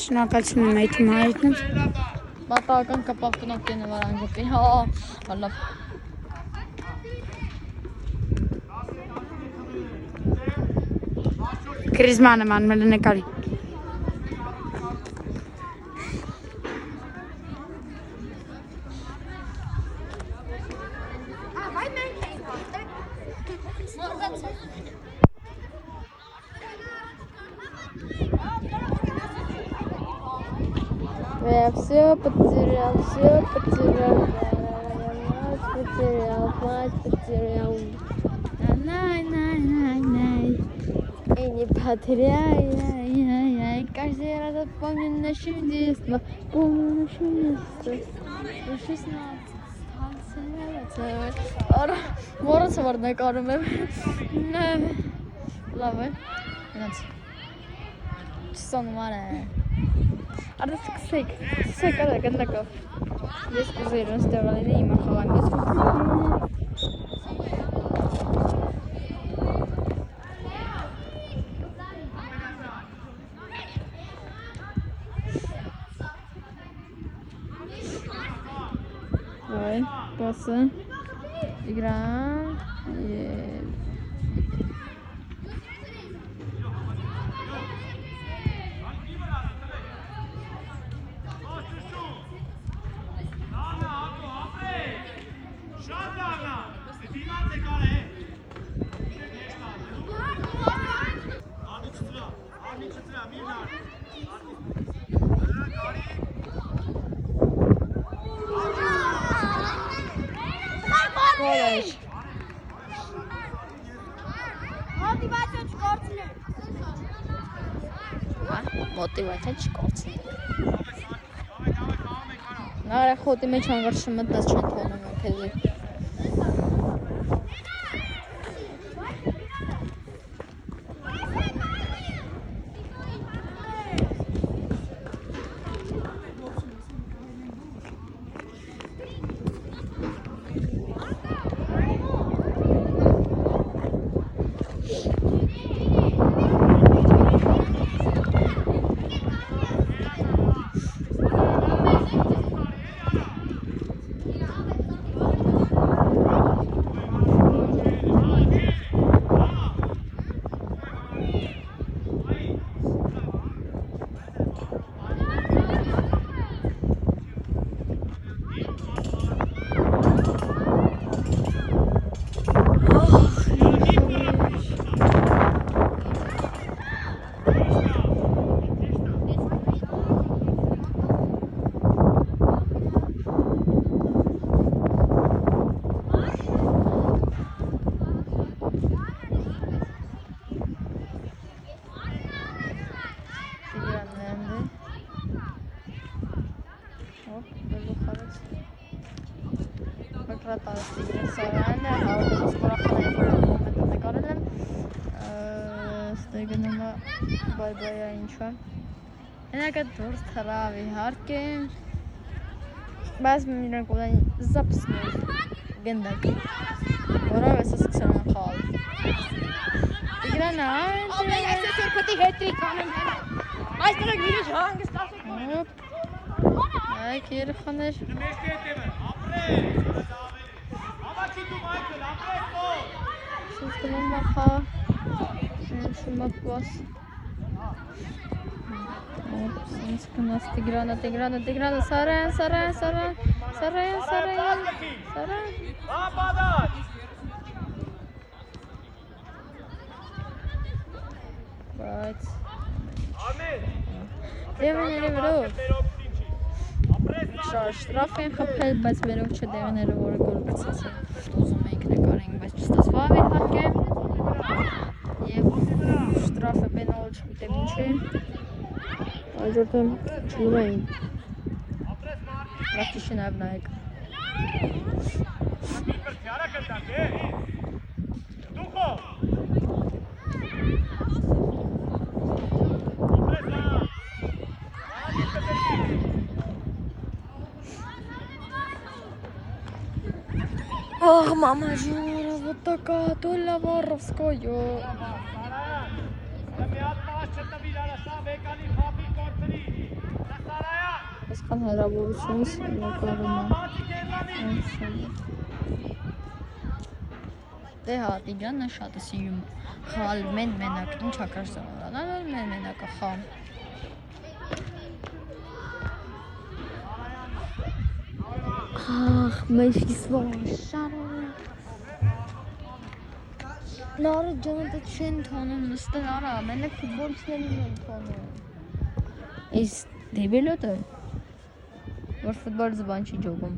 Շնորհակալություն եմ այդ հայտնեմ։ Պատահական կապավ տնոք կենը վարանգեպի, հա, հալավ։ Գրիզմանը մանմել է նկարի։ Я все потерял, мать потерял. Най. И не потеряй, каждый раз помню наше детство, Մորոցը որ նկարում եմ, լավ է, գնաց, չսոնում արա է, արդը սկսեք արա գնդակով, ես կուզեի իրոն ստեղալին է իմա խաղան, Давай, пасы, играем, Motivația չկորցնի։ Նարը խոտի մեջ հանգար շմտնած չեն թողնում քեզի։ Բայբայա ինչու Հենակը դուրս թրավ իհարկե Բայց իրենք ուտան զապսներ գնդակ Որով ես սկսել եմ խալ Տիգրան այս այսօր պտի հետրիկ անեմ Այս տրակ իրիշ հանգս տասեք Այք երխաներ Շուստում մախա Շումակվաս Սենց կնաս Տիգրանը, Սարան Բայց Դևները վերով Շրաֆ են խպել, բայց վերով չէ դևները, որը գոլ գծած են Ուզում էինք նկարենք, բայց չստացվավ իհարկե Եվ շտրաֆը պենալ չգիտեմ ինչ է Այժորդը չլում էին Վաստի շնավ նայեք Ах, мама жора, вот такая Толя Воровская երեխան հեռավորությունից նկարում է։ Դե հա, Տիգրանը շատ է սիրում խաղալ մենակ, ինչ ակարսանալ, մենակը խաղում։ Ախ, մեջքիս շարը։ Լարը ջանը դա չեն թոնում, նստեն արա, մենակ ֆուտբոլիստներն են թոնում։ Իս դեբիլոտ է, որ ֆուտբոլ զբան չի ջոգում։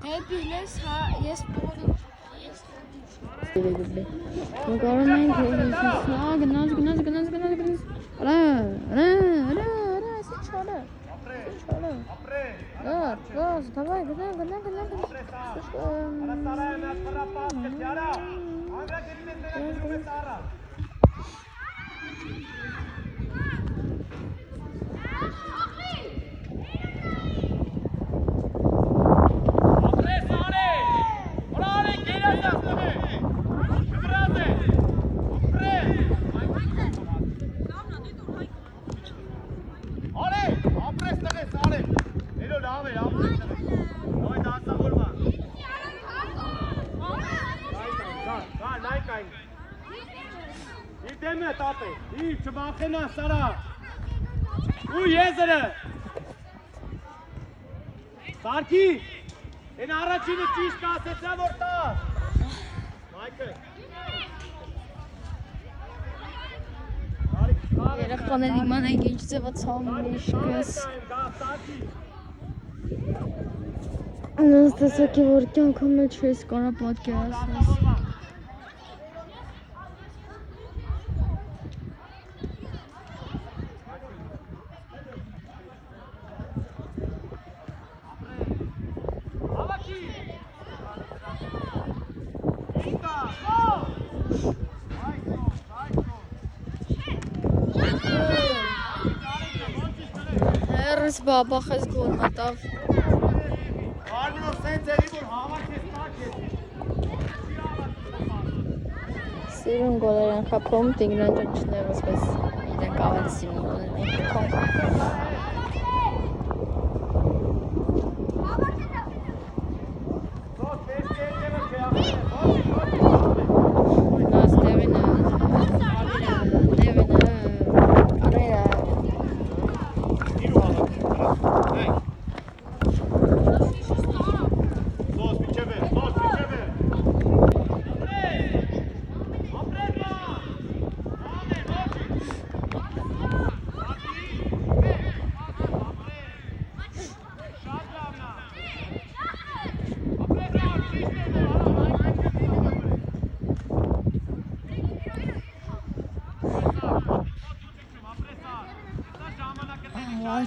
Դեպիլ ես, հա, ես բոլոր Նկարում ենք գնաց, արա, ասի չարը, Раз, давай, гна. Չմախենա սարա ու եզրը Սարքի են առաջինը ճիշտ կասեցա որ տաս Մայքը Երեխաների մանեք ինչ ձևացան միշկս Նոց տեսակի որ կյանքում մեջ ես կարա պատկերացնես Հերս բաբախ ես գոլ մտավ Արմինով սենց եղի որ հավակ ես տակ ես Սիրուն գոլեր են խապում, Տիգրան ճնչներ ոսպես իրենք ավելի սիրուն գոլեր են խապում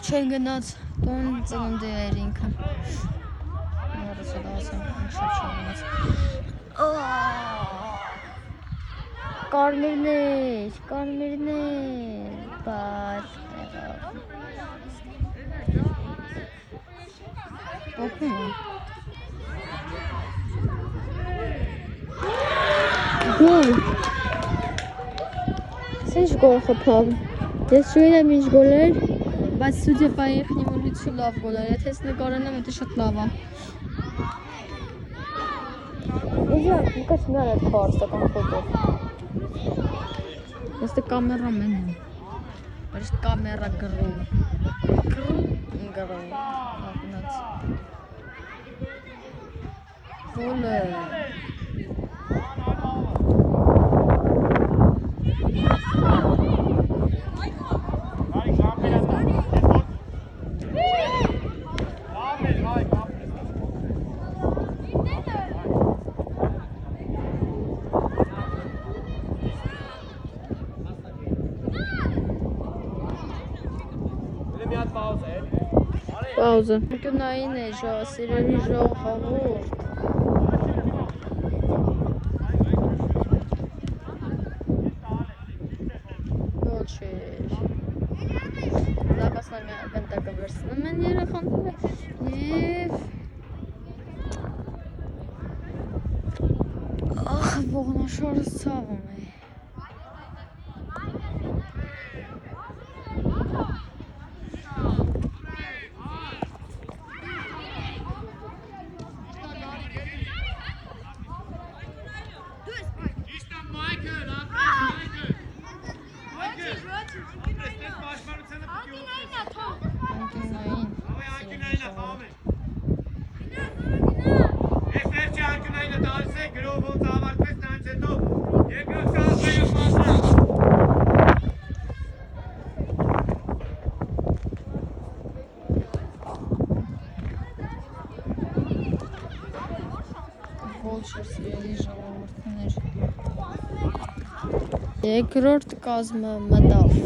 Չեն գնաց տոն ծննդի էր ինքը Մորս է դասեմ, շատ չեն գնաց Կարմիրներ, բար Պոպում է Գոլ Սենց գոլ խպավ Ես շույն եմ ինչ գոլեր Բայց սուդյա պայիխնի մոլիցու լավ գոլեր, եթե ես նկարան եմ, էտը շատ լավ է Իզյա, նկաց մյար այդ խարստական խոտով Ես տը կամերա մեն եմ Բայց կամերա գրում Գրում Աղնաց Գոլը Պաուզը Կյունային է ժա, սիրելի ժա խաղորդ Ոչ էր Լապասնար գնդակը վերցնում են երեխանները և Ախ, ողնաշորս ծավում է Ողջույն սիրելի ժողովուրդներ։ Երկրորդ կազմը մտավ։